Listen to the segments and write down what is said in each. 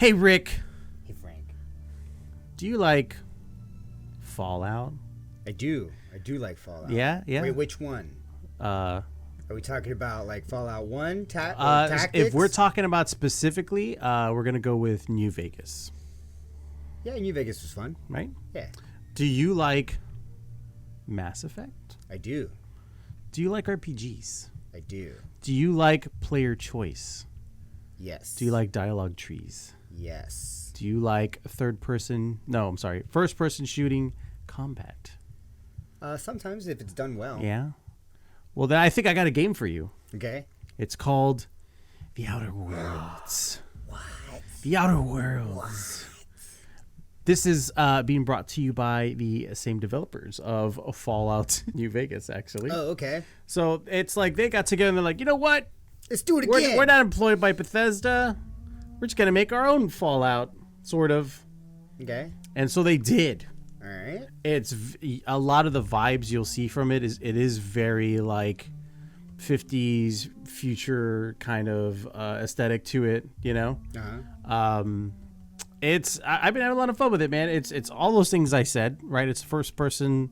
Hey, Rick. Hey, Frank. Do you like Fallout? I do. I do like Fallout. Yeah, yeah. Wait, which one? Are we talking about like Fallout 1 tactics? If we're talking about specifically, we're going to go with New Vegas. Yeah, New Vegas was fun. Right? Yeah. Do you like Mass Effect? I do. Do you like RPGs? I do. Do you like player choice? Yes. Do you like dialogue trees? Yes. Do you like first person shooting combat? Sometimes if it's done well. Yeah. Well, then I think I got a game for you. Okay. It's called The Outer Worlds. What? The Outer Worlds. What? This is being brought to you by the same developers of Fallout New Vegas, actually. Oh, okay. So it's like they got together and they're like, you know what? Let's do it again. We're not employed by Bethesda. We're just going to make our own Fallout, sort of. Okay. And so they did. All right. It's a lot of the vibes you'll see from it is very like 50s future kind of aesthetic to it, you know? Uh-huh. I've been having a lot of fun with it, man. It's all those things I said, right? It's first person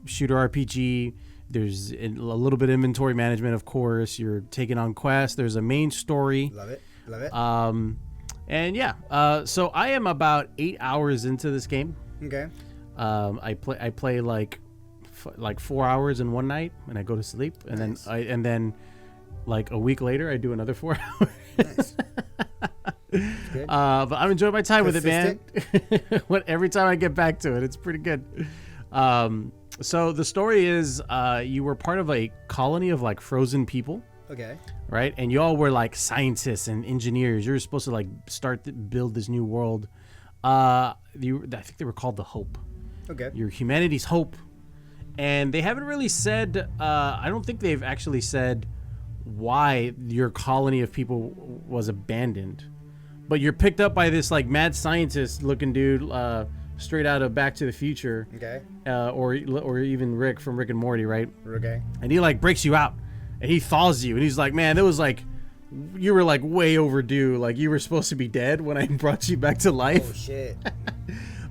shooter RPG. There's a little bit of inventory management, of course. You're taking on quests. There's a main story. Love it. Love it. And yeah, so I am about 8 hours into this game. Okay. I play like 4 hours in one night, and I go to sleep, and Nice. then like a week later I do another 4 hours. Nice. Good. But I'm enjoying my time with it, man. Every time I get back to it, it's pretty good. So the story is you were part of a colony of like frozen people, Okay. right? And you all were like scientists and engineers. You're supposed to like build this new world. I think they were called the Hope. Okay. You're humanity's hope. And they haven't really said, I don't think they've actually said why your colony of people was abandoned. But you're picked up by this like mad scientist looking dude straight out of Back to the Future. Okay. Or even Rick from Rick and Morty, right? Okay. And he like breaks you out and he thaws you. And he's like, man, that was like, you were like way overdue. Like you were supposed to be dead when I brought you back to life. Oh, shit.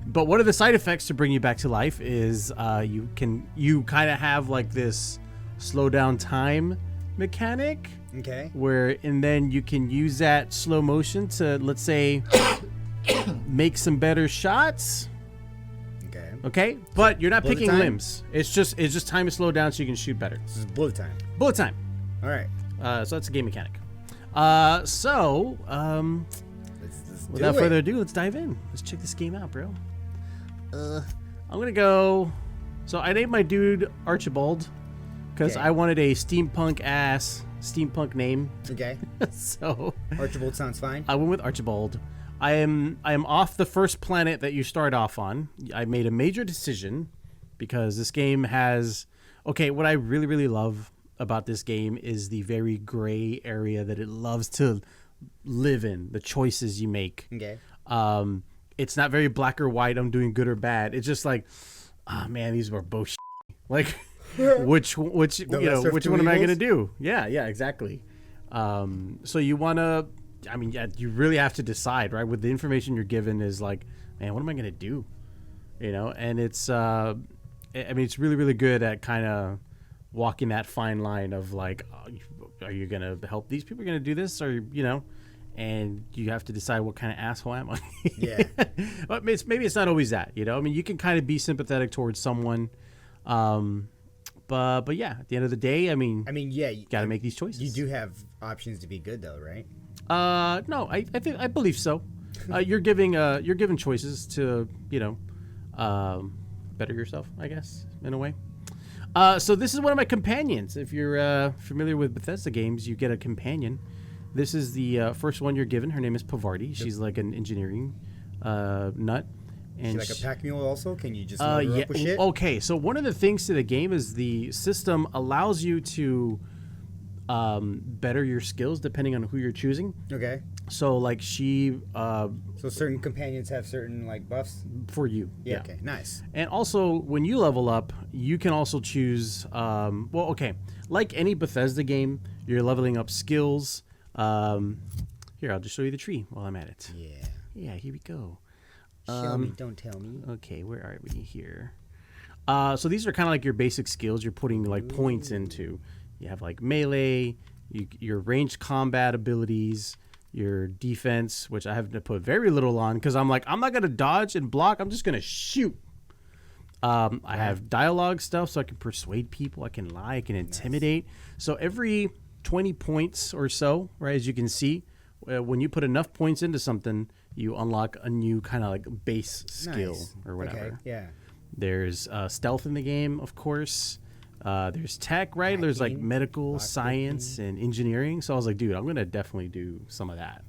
But one of the side effects to bring you back to life is you kind of have like this slow down time mechanic Okay. and then you can use that slow motion to, let's say, make some better shots. Okay, but you're not Bullet picking time? limbs. It's just time to slow down so you can shoot better. This is bullet time. Bullet time. All right. So that's a game mechanic. Let's Without do it. further ado, let's dive in. Let's check this game out, bro. I'm gonna go. So I named my dude Archibald because Okay. I wanted a steampunk name. Okay. So Archibald sounds fine. I went with Archibald. I am off the first planet that you start off on. I made a major decision because this game has. Okay, what I really really love about this game is the very gray area that it loves to live in. The choices you make. Okay. It's not very black or white. I'm doing good or bad. It's just like, oh man, these were both like, which one am I gonna do? Yeah, exactly. So you wanna, you really have to decide, right? With the information you're given is like, man, what am I gonna do? And it's, it's really really good at kind of walking that fine line of like, are you gonna help these people? Are you gonna do this, or and you have to decide what kind of asshole am I. Yeah. But maybe it's not always that, you can kind of be sympathetic towards someone. But yeah, at the end of the day, yeah, you got to make these choices. You do have options to be good though, right? No, I believe so. You're given choices to, better yourself, I guess, in a way. So this is one of my companions. If you're familiar with Bethesda games, you get a companion. This is the first one you're given. Her name is Pavarti. She's like an engineering nut. And Is she like a pack mule also? Can you just load her up with shit? Okay, so one of the things to the game is the system allows you to better your skills depending on who you're choosing. Okay. So like she So certain companions have certain like buffs? for you. Yeah. Okay, nice. And also when you level up, you can also choose like any Bethesda game, you're leveling up skills. Here, I'll just show you the tree while I'm at it. Yeah. Yeah, here we go. Show me, don't tell me. Okay, where are we here? So these are kind of like your basic skills you're putting like points into. You have like melee, your ranged combat abilities, your defense, which I have to put very little on because I'm like, I'm not going to dodge and block. I'm just going to shoot. I have dialogue stuff so I can persuade people. I can lie. I can intimidate. So every 20 points or so, right, as you can see, when you put enough points into something, you unlock a new kind of like base skill or whatever. Okay, yeah. There's stealth in the game, of course. There's tech, right? Hacking, there's like medical, lockpicking. science, and engineering. So I was like, dude, I'm going to definitely do some of that.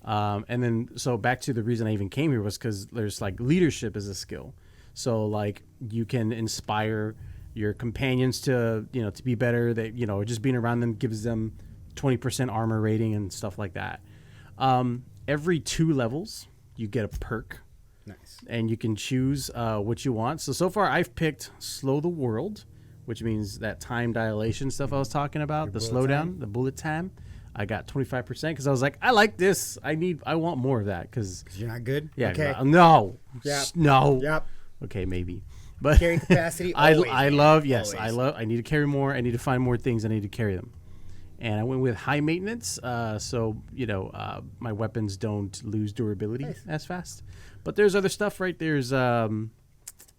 And then, so back to the reason I even came here was because there's like leadership as a skill. So like you can inspire your companions to, you know, to be better. That, you know, just being around them gives them 20% armor rating and stuff like that. Every 2 levels, you get a perk. Nice. And you can choose what you want. So far I've picked Slow the World, which means that time dilation stuff I was talking about, the slowdown, the bullet time. I got 25% because I was like, I like this. I want more of that because you're not good. Yeah. Okay. No. Yep. No. Yep. Okay, maybe. But carry capacity. Always, I need to carry more. I need to find more things. I need to carry them. And I went with high maintenance, so you know my weapons don't lose durability as fast. But there's other stuff, right? There's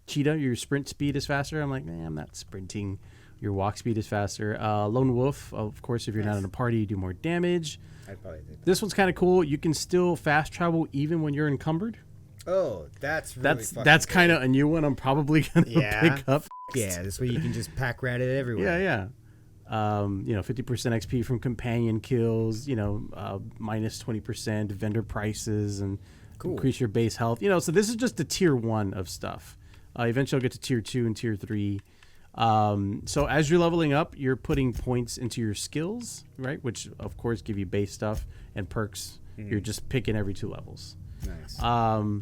Cheetah, your sprint speed is faster. I'm like, I'm not sprinting. Your walk speed is faster. Lone Wolf, of course, if you're not in a party, you do more damage. I'd probably do that. This one's kind of cool. You can still fast travel even when you're encumbered. Oh, that's really that's kind of a new one. I'm probably gonna pick up. Yeah, this way you can just pack rat it everywhere. Yeah. You know, 50% XP from companion kills, you know, minus 20% vendor prices and increase your base health. You know, so this is just the tier 1 of stuff. Eventually I'll get to tier 2 and tier 3. So as you're leveling up, you're putting points into your skills, right? Which of course give you base stuff and perks. You're just picking every 2 levels. Nice.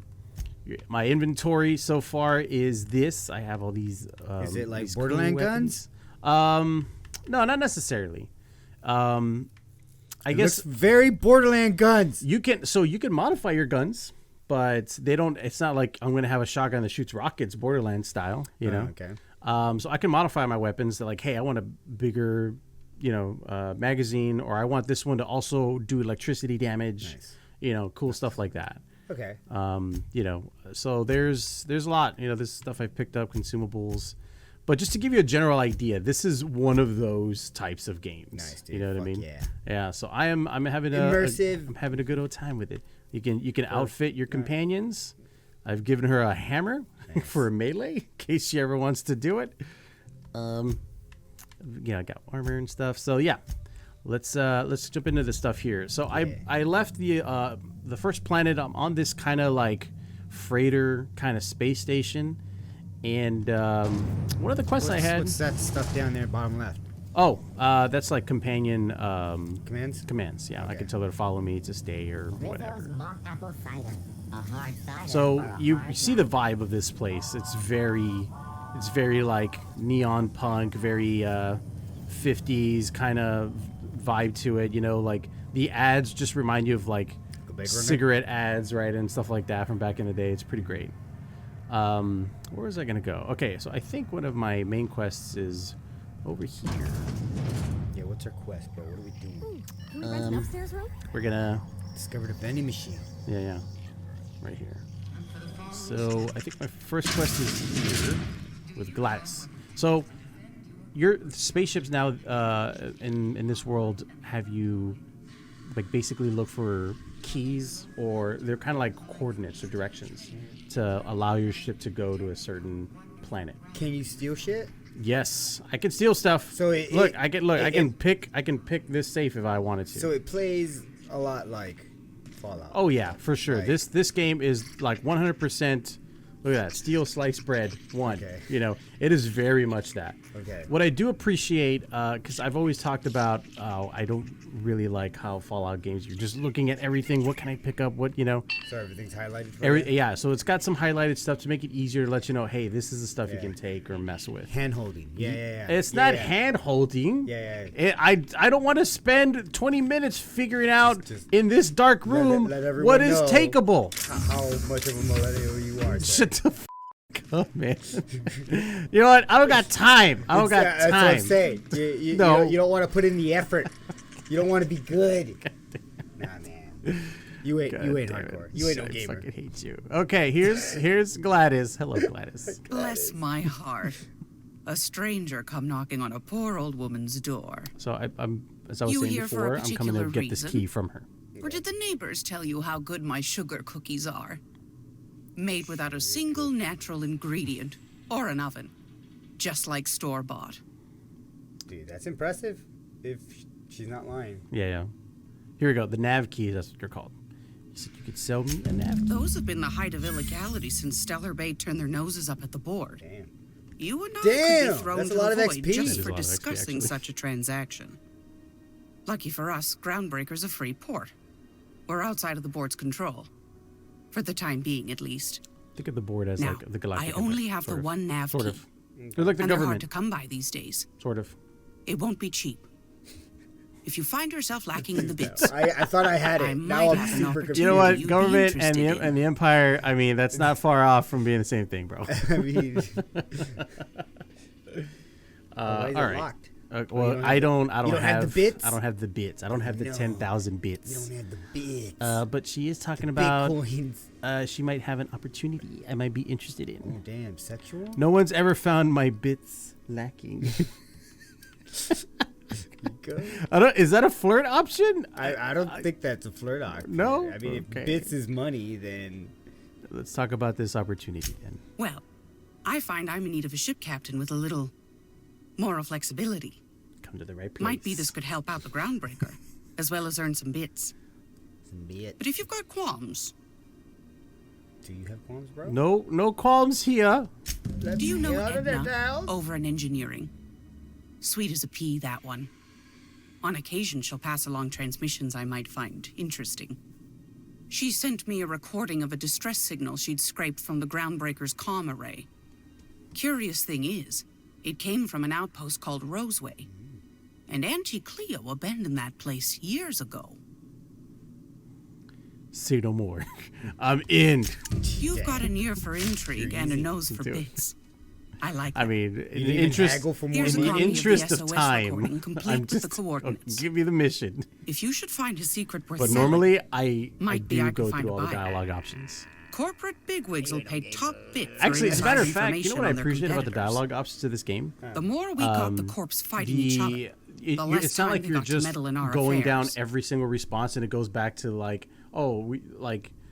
My inventory so far is this. I have all these. Is it like these Borderland cool guns? No, not necessarily. I guess very Borderland guns. You can modify your guns, but they don't. It's not like I'm going to have a shotgun that shoots rockets, Borderland style. You know. Okay. So I can modify my weapons. They're like, hey, I want a bigger, you know, magazine, or I want this one to also do electricity damage. Nice. You know, cool stuff like that. Okay. You know, so there's a lot. You know, this stuff I've picked up, consumables. But just to give you a general idea, this is one of those types of games. Nice, dude. You know what I mean? Yeah. Yeah. So I'm having immersive. I'm having a good old time with it. You can outfit your companions. I've given her a hammer for a melee in case she ever wants to do it. Yeah, I got armor and stuff. So yeah, let's jump into the stuff here. So I left the first planet. I'm on this kind of like freighter kind of space station. And one of the quests I had... What's that stuff down there, bottom left? Oh, that's like companion... commands? Commands, yeah. Okay. I can tell her to follow me, to stay, or whatever. So So you see the vibe of this place. It's very like neon punk, very 50s kind of vibe to it. You know, like the ads just remind you of like cigarette ads, right? And stuff like that from back in the day. It's pretty great. Where is I gonna go? Okay, so I think one of my main quests is over here. Yeah, what's our quest, bro? What are we doing? Can we rent an upstairs room? We're gonna discover the vending machine. Yeah, right here. So I think my first quest is here with Gladys. So your spaceships now in this world have you like basically look for keys, or they're kind of like coordinates or directions to allow your ship to go to a certain planet. Can you steal shit? Yes, I can steal stuff. So I can pick this safe if I wanted to. So it plays a lot like Fallout. Oh yeah, for sure. Like, this game is like 100% Look at that. Steel sliced bread. 1. Okay. You know, it is very much that. Okay. What I do appreciate, because I've always talked about, I don't really like how Fallout games, you're just looking at everything. What can I pick up? What, you know? So everything's highlighted for you? Yeah, so it's got some highlighted stuff to make it easier to let you know, hey, this is the stuff you can take or mess with. Hand-holding. Yeah. It's not hand-holding. Yeah. I don't want to spend 20 minutes figuring out in this dark room what is takeable. How much of a millennial you are. Shut the f up, man. You know what? I don't got time. I don't got time. That's what I'm saying. You don't want to put in the effort. You don't want to be good. Nah, man. You ain't hardcore. You ain't no gamer. I fucking hate you. Okay, here's Gladys. Hello, Gladys. Bless my heart. A stranger come knocking on a poor old woman's door. So I'm as I was saying before, I'm coming to get this key from her. Or did the neighbors tell you how good my sugar cookies are? Made without a single natural ingredient or an oven. Just like store-bought. Dude, that's impressive. If she's not lying. Yeah. Here we go. The nav keys, that's what they're called. You said you could sell me a nav key. Those have been the height of illegality since Stellar Bay turned their noses up at the board. Damn. You and I could be thrown to the void XP. just for discussing such a transaction. Lucky for us, Groundbreaker's a free port. We're outside of the board's control. For the time being, at least. Think of the board as like the Galactic. I only have the one nav key. Sort of. They're like the and government. They're hard to come by these days. Sort of. It won't be cheap. If you find yourself lacking in the bits, I thought I had it. Now I'm super confused. You know what? Government and the Empire, I mean, that's not far off from being the same thing, bro. I mean... all right. Well, I don't have the bits. I don't have the bits. I don't have the 10,000 bits. You don't have the bits. But she is talking about Bitcoins. She might have an opportunity I might be interested in. Oh damn, sexual? No one's ever found my bits lacking. Is that a flirt option? I don't think that's a flirt option. No. I mean, if bits is money, then let's talk about this opportunity then. Well, I find I'm in need of a ship captain with a little moral flexibility. Come to the right place. Might be this could help out the Groundbreaker, as well as earn some bits. But if you've got qualms... Do you have qualms, bro? No qualms here. Do you know Edna over in engineering? Sweet as a pea, that one. On occasion, she'll pass along transmissions I might find interesting. She sent me a recording of a distress signal she'd scraped from the Groundbreaker's comm array. Curious thing is, it came from an outpost called Roseway. And Auntie Cleo abandoned that place years ago. Say no more. I'm in. You've got an ear for intrigue and a nose for bits. I like that. I mean, in the interest of time, I'm just, give me the mission. If you should find a secret worth but selling, normally, I do go through all the dialogue options. Corporate bigwigs will pay top bit for actually, as a matter of fact, you know what I on appreciate about the dialogue options to this game? The more we got the corps fighting each other, the less it's not like you're just going down every single response and it goes back to like,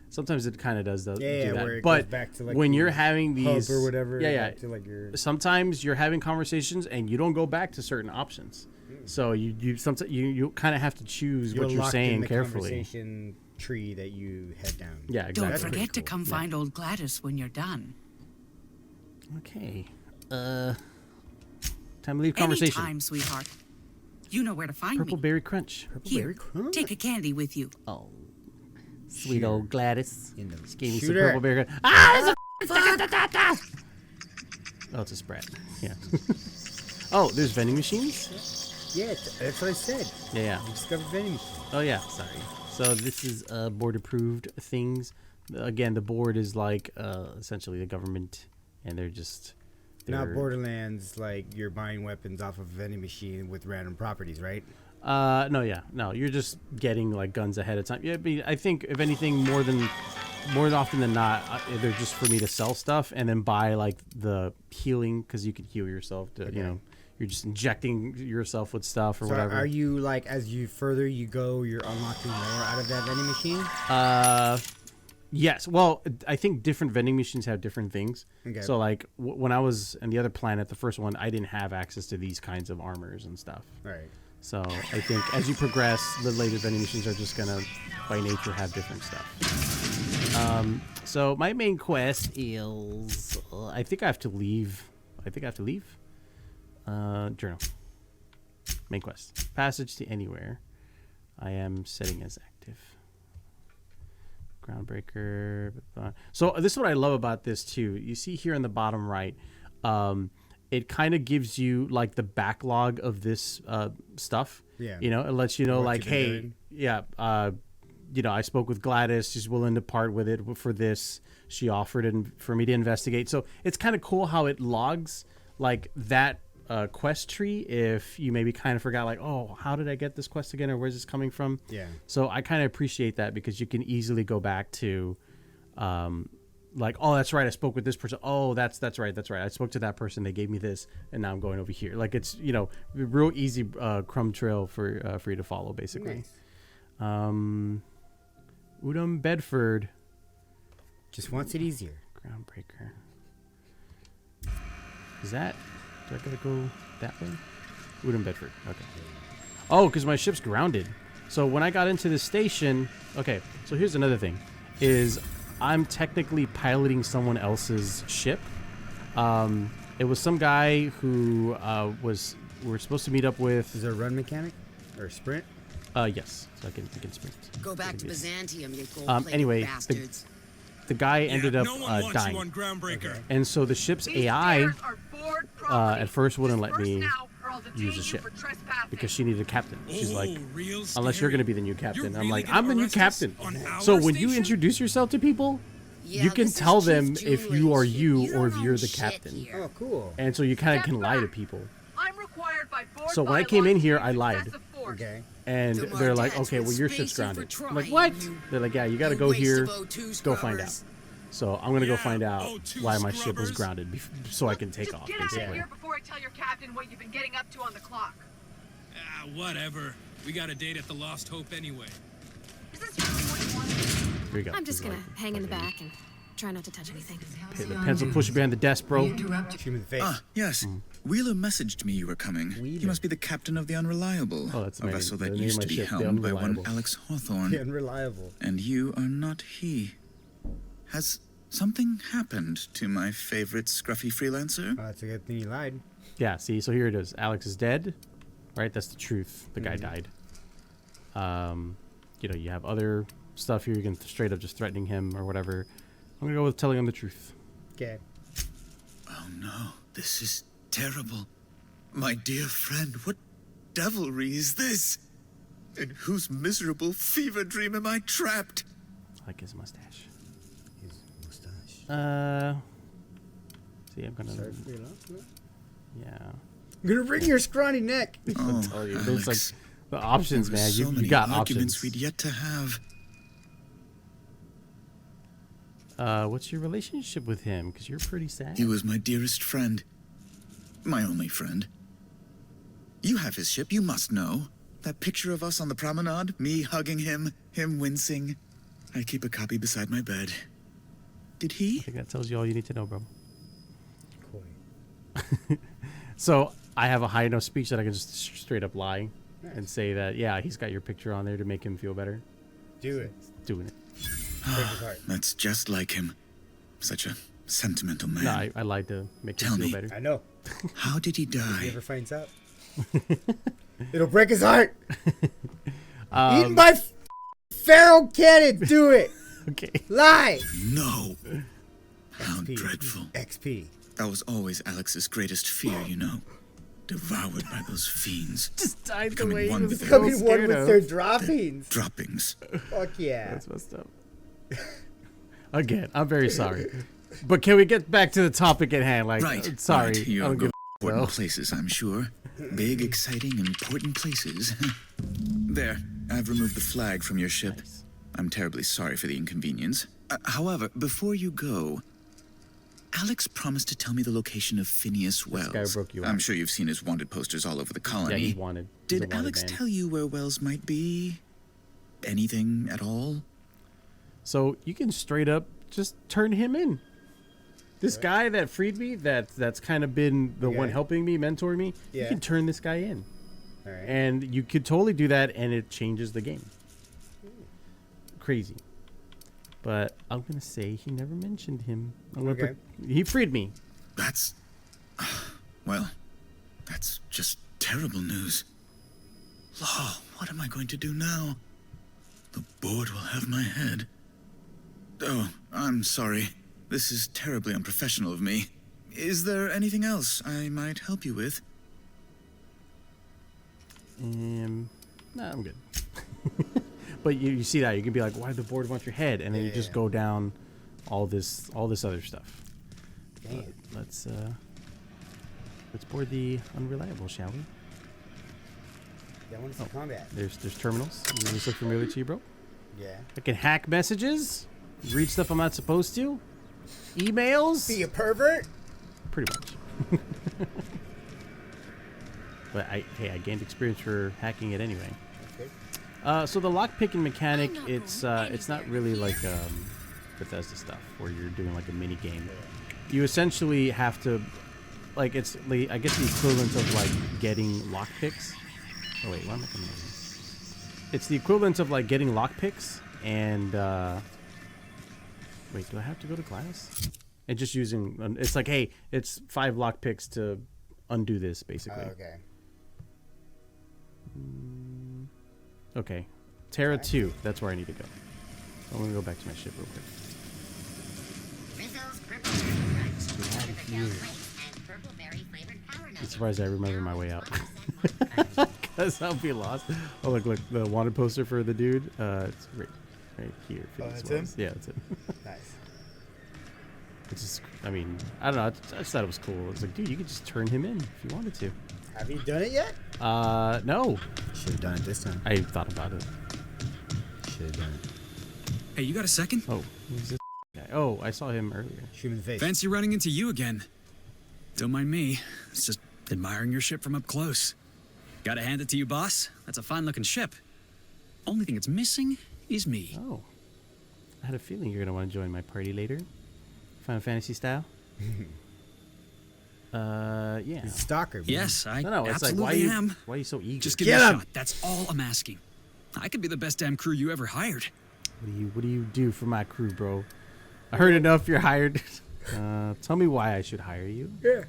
sometimes it kind of does do that. Where it but goes back to like when you're having these or whatever, to like sometimes you're having conversations and you don't go back to certain options. So you sometimes you kind of have to choose what you're saying carefully. Conversation tree that you head down. Yeah, exactly. Don't forget to come find old Gladys when you're done. Okay. Time to leave conversation. Anytime, sweetheart. You know where to find me. Purple Berry Crunch. Here, take a candy with you. Oh. Sweet old Gladys. She gave me some Shooter. Purple Berry Crunch. Ah, there's oh, it's a Sprat. Yeah. Oh, there's vending machines? Yeah, that's what I said. Yeah. You discovered vending machines. Oh, yeah. Sorry. So this is board approved things. Again, the board is like essentially the government, and they're not Borderlands, like you're buying weapons off of a vending machine with random properties, right? No, you're just getting like guns ahead of time. Yeah, I think if anything, more often than not, they're just for me to sell stuff and then buy like the healing, because you can heal yourself. You're just injecting yourself with stuff or whatever. Are you like, as you further you go, you're unlocking more out of that vending machine? Yes. Well, I think different vending machines have different things. Okay. So like when I was in the other planet, the first one, I didn't have access to these kinds of armors and stuff. Right. So I think as you progress, the later vending machines are just gonna, by nature, have different stuff. So my main quest is I think I have to leave. Journal. Main quest. Passage to anywhere. I am setting as active. Groundbreaker. So this is what I love about this too. You see here in the bottom right, it kind of gives you like the backlog of this stuff. Yeah. You know, it lets you know What like, you've been hey, doing. yeah, you know, I spoke with Gladys. She's willing to part with it for this. She offered it for me to investigate. So it's kind of cool how it logs like that quest tree if you maybe kind of forgot like, oh, how did I get this quest again, or where's this coming from? Yeah. So I kind of appreciate that because you can easily go back to like, oh, that's right, I spoke with this person. Oh, that's right. I spoke to that person. They gave me this, and now I'm going over here. Like it's, you know, real easy crumb trail for you to follow basically. Nice. Udom Bedford. Just wants it easier. Groundbreaker. Is that? Do I gotta go that way? Udom Bedford. Okay. Oh, because my ship's grounded. So when I got into the station, okay. So here's another thing, is I'm technically piloting someone else's ship. It was some guy who we're supposed to meet up with. Is there a run mechanic or a sprint? Yes. So I can sprint. Go back to Byzantium, you Anyway, bastards. the guy ended up dying. Groundbreaker. And so the ship's AI at first wouldn't let me use the ship because she needed a captain. She's like, unless you're going to be the new captain. I'm like, I'm the new captain. So when you introduce yourself to people, Yeah, you can this is tell Chief them if you are Julian's you ship. or if You're you're on the shit captain. here. Oh, cool. And so you kind of can lie to people. I'm required by board So when I came in here, I lied. excessive force. Okay. And Tomorrow they're like, Dad's okay, will well, your space ship's you for grounded. I'm trying, like, what? you- They're like, yeah, you got to you go waste here, of O2 go find out. scrubbers. So I'm going to go Yeah, find out O2 why my ship was scrubbers. grounded so I can take Just off, get out of basically. here before I tell your captain what you've been getting up to on the clock. Ah, whatever. We got a date at the Lost Hope anyway. Is this really what you want? Here we go. I'm just gonna hang in the back and try not to touch anything. The pencil pusher behind the desk, bro. Shoot him in the face. Ah, yes. Wheeler messaged me you were coming. Wheeler. You must be the captain of the Unreliable, Oh, that's a amazing. vessel The that name used of to my be ship, the helmed by one Unreliable. Alex Hawthorne. The unreliable. And you are not he. Has something happened to my favorite scruffy freelancer? Oh, that's a good thing you lied. Yeah, see, so here it is. Alex is dead, right? That's the truth. The guy died. You know, you have other stuff here. You can straight up just threatening him or whatever. I'm going to go with telling him the truth. Okay. Oh no, this is terrible. My dear friend, what devilry is this? In whose miserable fever dream am I trapped? I like his mustache. His mustache. See, I'm going Sorry to... for your loss, man. Yeah. I'm gonna wring your scrawny neck. Oh, tell you, there's like Alex, the options, there were man. so You many got arguments options. we'd yet to have. What's your relationship with him? Because you're pretty sad. He was my dearest friend. My only friend. You have his ship, you must know. That picture of us on the promenade, me hugging him, him wincing. I keep a copy beside my bed. Did I he? think that tells you all you need to know, bro. Coy. So I have a high enough speech that I can just straight up lie and say that, yeah, he's got your picture on there to make him feel better. Do it. Doing it. Break his heart. That's just like him. Such a sentimental man. No, I lied to make Tell him feel me. better. I know. How did he If he die? ever finds out, it'll break his heart. Um, Eaten by feral cannon. Do it. Okay. Lie. No. How XP. dreadful. XP. That was always Alex's greatest fear, you know. Devoured by those fiends. Just died the Becoming way he one was with so Becoming one scared with of. their droppings. Droppings. Fuck yeah. That's messed up. Again, I'm very sorry. But can we get back to the topic at hand? Like, Right. sorry. Right. I You're don't going give a important well. places, I'm sure. Big, exciting, important places. There. I've removed the flag from your ship. Nice. I'm terribly sorry for the inconvenience. However, before you go, Alex promised to tell me the location of Phineas Wells. guy broke you I'm out. sure you've seen his wanted posters all over the Yeah, colony. he's wanted. He's a Did wanted Alex man. tell you where Wells might be? Anything at all? So you can straight up just turn him in. This guy that freed me, that's kind of been the one Okay. helping me, mentoring me. You Yeah. can turn this guy in. All right. And you could totally do that, and it changes the game. Crazy. But I'm gonna say he never mentioned him. Okay. He freed me. That's... Well, that's just terrible news. Law, what am I going to do now? The board will have my head. Oh, I'm sorry. This is terribly unprofessional of me. Is there anything else I might help you with? No, I'm good. But you see that, you can be like, why did the board want your head? And then you just go down all this other stuff. Let's board the unreliable, shall we? Yeah, I want to see combat. There's terminals. Does this look familiar to you, bro? Yeah. I can hack messages, read stuff I'm not supposed to, emails. Be a pervert? Pretty much. But I gained experience for hacking it anyway. Okay. So the lockpicking mechanic, it's not really like Bethesda stuff where you're doing like a mini game. You essentially have to, like, it's I guess the equivalent of like getting lockpicks. Oh wait, why am I coming over? It's the equivalent of like getting lockpicks and wait, do I have to go to class? And just using, it's like, hey, it's 5 lockpicks to undo this, basically. Okay. Okay. Terra 2, that's where I need to go. I'm gonna go back to my ship real quick. I'm surprised I remember my way out. Because I'll be lost. Oh, look, the wanted poster for the dude. It's right here. Oh, that's him? Yeah, that's it. Nice. It's just, I mean, I don't know. I just thought it was cool. It's like, dude, you could just turn him in if you wanted to. Have you done it yet? No. Should have done it this time. I thought about it. Should have done it. Hey, you got a second? Oh, who's this guy? Oh, I saw him earlier. Shoot him in the face. Fancy running into you again. Don't mind me. It's just admiring your ship from up close. Gotta hand it to you, boss. That's a fine-looking ship. Only thing it's missing is me. Oh. I had a feeling you're going to want to join my party later. Final Fantasy style. Yeah. He's a stalker. Man. Yes, I No, it's like, absolutely am. why are you so eager? Just give me a shot. That's all I'm asking. I could be the best damn crew you ever hired. What do you do for my crew, bro? I heard enough. You're hired. Tell me why I should hire you. Yeah.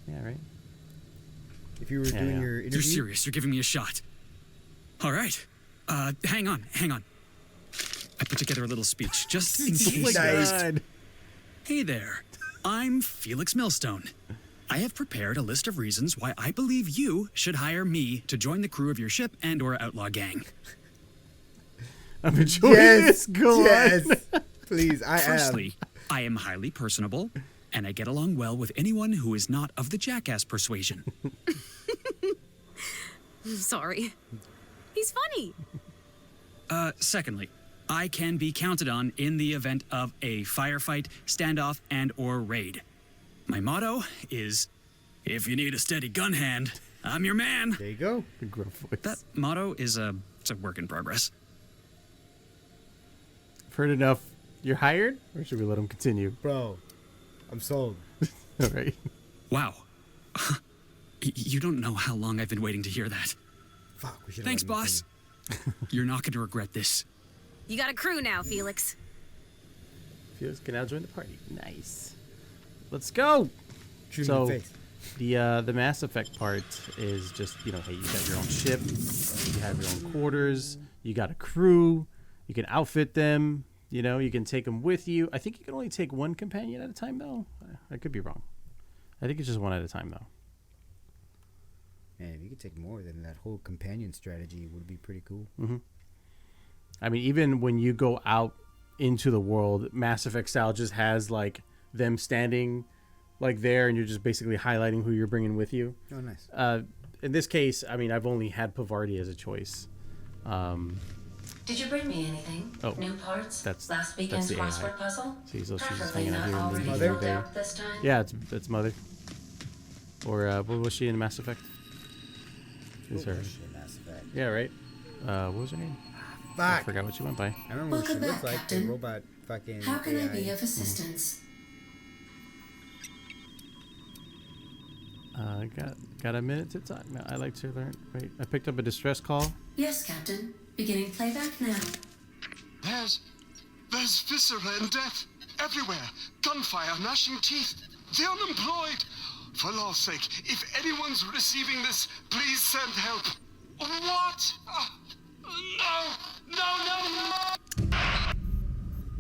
Yeah, right. If you were doing your interview. You're serious. You're giving me a shot. All right. Hang on. I put together a little speech just in case. God. Hey there. I'm Felix Millstone. I have prepared a list of reasons why I believe you should hire me to join the crew of your ship and/or outlaw gang. I'm enjoying this. Go on. Please, Firstly, I am highly personable, and I get along well with anyone who is not of the jackass persuasion. I'm sorry. He's funny. Secondly, I can be counted on in the event of a firefight, standoff, and/or raid. My motto is, if you need a steady gun hand, I'm your man. There you go. Good gruff voice. That motto is it's a work in progress. I've heard enough. You're hired? Or should we let him continue? Bro, I'm sold. All right. Wow. You don't know how long I've been waiting to hear that. Fuck, we should. Thanks, boss. You're not going to regret this. You got a crew now, Felix. Felix can now join the party. Nice. Let's go. Shoot him So in the face. the Mass Effect part is just, hey, you got your own ship, you have your own quarters, you got a crew, you can outfit them, you can take them with you. I think you can only take one companion at a time, though. I could be wrong. I think it's just one at a time, though. Man, if you could take more, then that whole companion strategy would be pretty cool. Mm-hmm. I mean, even when you go out into the world, Mass Effect style just has, like, them standing, like, there, and you're just basically highlighting who you're bringing with you. Oh, nice. In this case, I mean, I've only had Pavardi as a choice. Did you bring me anything? Oh, new parts? that's last weekend's the AI. crossword puzzle? See, so she's just Preferably hanging out here. not And already then filled out this time. Yeah, it's Mother. Or what was she in Mass Effect? Is her? Mass Effect. Yeah, right. What was her name? Fuck. I forgot what she went by. I remember what she Welcome looked back, like. The Captain. robot fucking. How can I be AI. of assistance? Got a minute to talk. No, I like to learn. Wait, I picked up a distress call. Yes, Captain. Beginning playback now. There's There's viscera and death everywhere. Gunfire, gnashing teeth. The unemployed. For law's sake, if anyone's receiving this, please send help. What? No!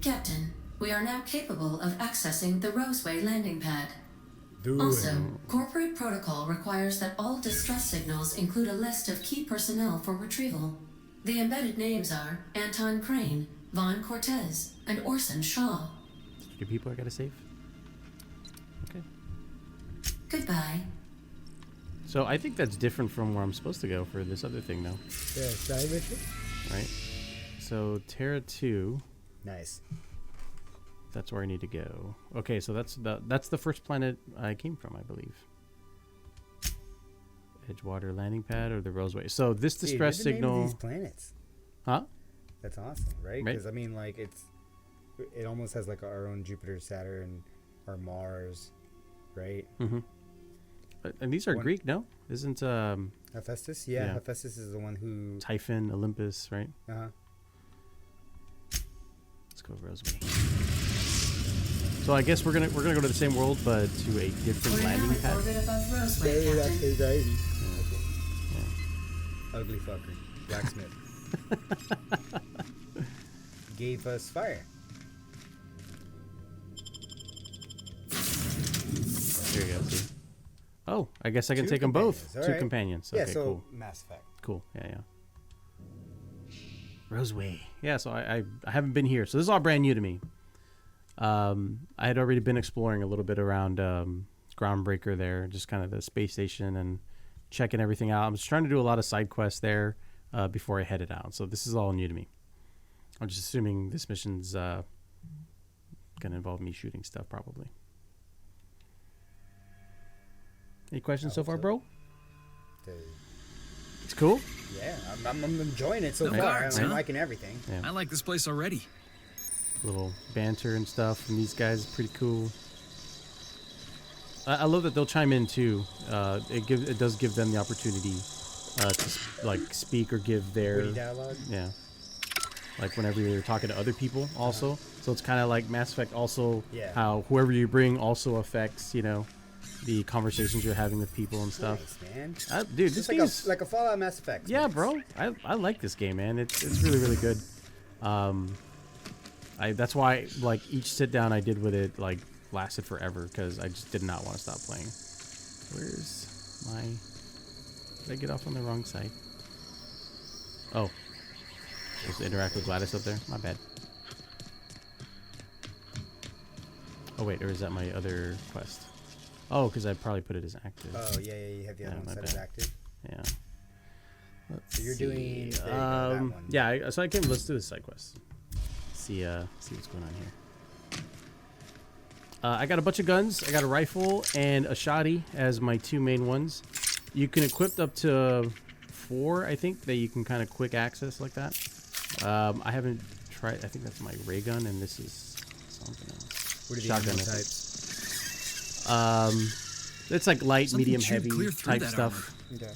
Captain, we are now capable of accessing the Roseway landing pad. Do Also, it. corporate protocol requires that all distress signals include a list of key personnel for retrieval. The embedded names are Anton Crane, Vaughn Cortez, and Orson Shaw. Your people I gotta save? Okay. Goodbye. So I think that's different from where I'm supposed to go for this other thing, though. Yeah, side mission? Right? So, Terra 2. Nice. That's where I need to go. Okay, so that's the first planet I came from, I believe. Edgewater landing pad or the Roseway. So this distress signal. These planets. Huh? That's awesome, right? Because I mean, like it almost has like our own Jupiter, Saturn, or Mars, right? Mm-hmm. And these are Greek, no? Isn't Hephaestus? Yeah, Hephaestus is the one who. Typhon, Olympus, right? Uh huh. Let's go Roseway. So I guess we're gonna go to the same world, but to a different landing pad. Roseway, Captain. Ugly fucker. Blacksmith. Gave us fire. Here we go. See? Oh, I guess I can take them both. Two companions. Okay, so cool. Mass Effect. Cool. Yeah. Roseway. Yeah, so I haven't been here. So this is all brand new to me. I had already been exploring a little bit around Groundbreaker there, just kind of the space station and checking everything out. I'm just trying to do a lot of side quests there before I headed out. So this is all new to me. I'm just assuming this mission's going to involve me shooting stuff probably. Any questions so far, bro? It's cool. Yeah, I'm enjoying it so far. I'm liking everything. Yeah. I like this place already. Little banter and stuff, and these guys are pretty cool. I love that they'll chime in too. It does give them the opportunity to like speak or give their witty dialogue. Yeah, like whenever you're talking to other people, also. So it's kind of like Mass Effect. Also, how whoever you bring also affects the conversations you're having with people and stuff. Nice, man. Dude, this game is like a Fallout Mass Effect. Yeah, bro. I like this game, man. It's really, really good. That's why like each sit down I did with it like lasted forever because I just did not want to stop playing. Where's my? Did I get off on the wrong side? Oh, supposed to interact with Gladys up there. My bad. Oh wait, or is that my other quest? Oh, because I probably put it as active. Oh yeah, you have the other one set as active. Yeah. So you're doing that one. Yeah. So I came. Let's do the side quest. See what's going on here. I got a bunch of guns. I got a rifle and a shotty as my two main ones. You can equip up to 4, I think, that you can kind of quick access like that. I haven't tried. I think that's my ray gun, and this is something else. What are the shotgun types? It's like light, Something medium, heavy type stuff. Okay.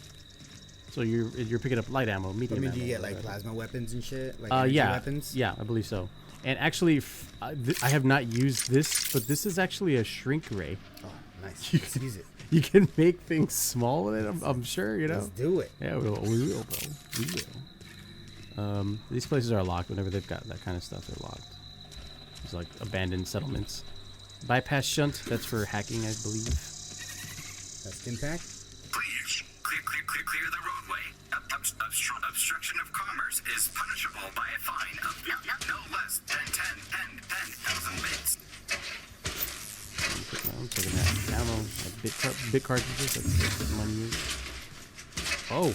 So you're picking up light ammo, medium ammo. Do you get like plasma weapons and shit? Like weapons? Yeah, I believe so. And actually, I have not used this, but this is actually a shrink ray. Oh, nice. Let's use it. You can make things small with it. I'm sure, Let's do it. Yeah, we will, bro. We will. These places are locked. Whenever they've got that kind of stuff, they're locked. It's like abandoned settlements. Bypass shunt. That's for hacking, I believe. That's impact. Clear the roadway. Obstruction of commerce is punishable by a fine of no less than 10,000 bits. I'm taking that ammo, like bit cartridges. That's money used. Oh,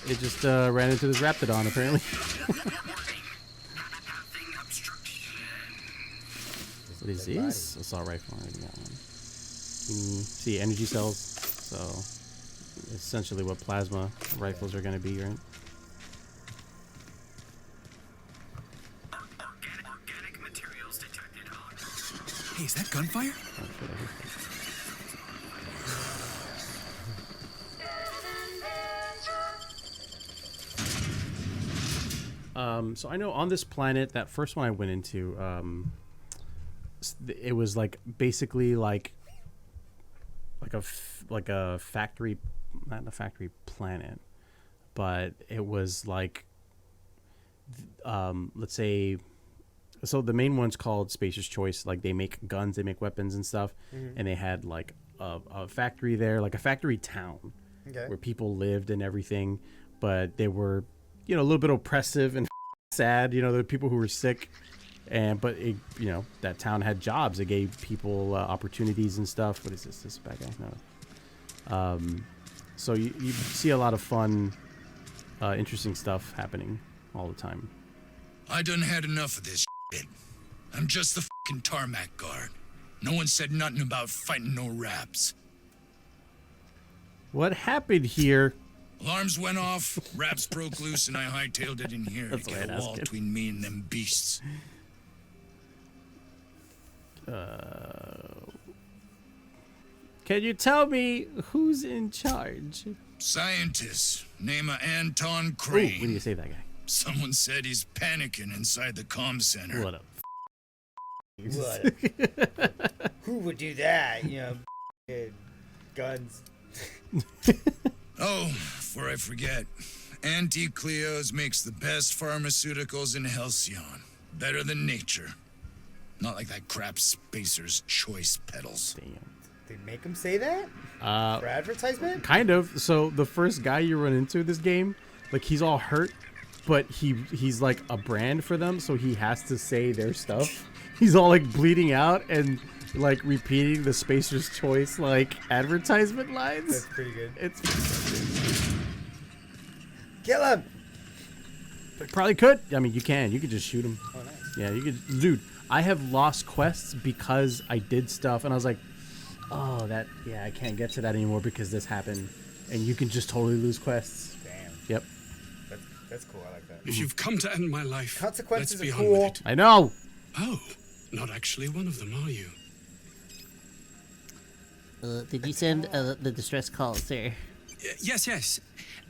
it just ran into this Raptidon apparently. What is this? Assault rifle. I already got one. See, energy cells. So, essentially what plasma rifles are going to be, right? Organic materials detected on. Hey, is that gunfire? So I know on this planet, that first one I went into, it was like basically like a factory, not a factory planet, but it was like, let's say, so the main one's called Spacer's Choice. Like they make guns, they make weapons and stuff, and they had like a factory there, like a factory town, where people lived and everything, but they were, a little bit oppressive and sad. There were people who were sick, but it, that town had jobs. It gave people opportunities and stuff. What is this? This bad guy? No. So you see a lot of fun, interesting stuff happening all the time. I done had enough of this shit. I'm just the fucking tarmac guard. No one said nothing about fighting no raps. What happened here? Alarms went off, raps broke loose, and I hightailed it in here to get a wall between me and them beasts. Can you tell me who's in charge? Scientist, name of Anton Crane. Ooh, when do you say that guy? Someone said he's panicking inside the comm center. What up? Who would do that? Guns. Oh, before I forget, Auntie Cleo's makes the best pharmaceuticals in Halcyon. Better than nature. Not like that crap Spacer's Choice pedals. Damn. They make him say that? For advertisement? Kind of. So the first guy you run into this game, like he's all hurt, but he's like a brand for them, so he has to say their stuff. He's all like bleeding out and like repeating the Spacer's Choice like advertisement lines. That's pretty good. It's pretty good. Kill him! Probably could. I mean, you can. You could just shoot him. Oh, nice. Yeah, you could. Dude, I have lost quests because I did stuff and I was like, oh, I can't get to that anymore because this happened. And you can just totally lose quests. Damn. Yep. That's cool. I like that. If you've come to end my life, Consequences let's be are on cool. with it. I know. Oh, not actually one of them, are you? Did you send the distress call, sir? Yes.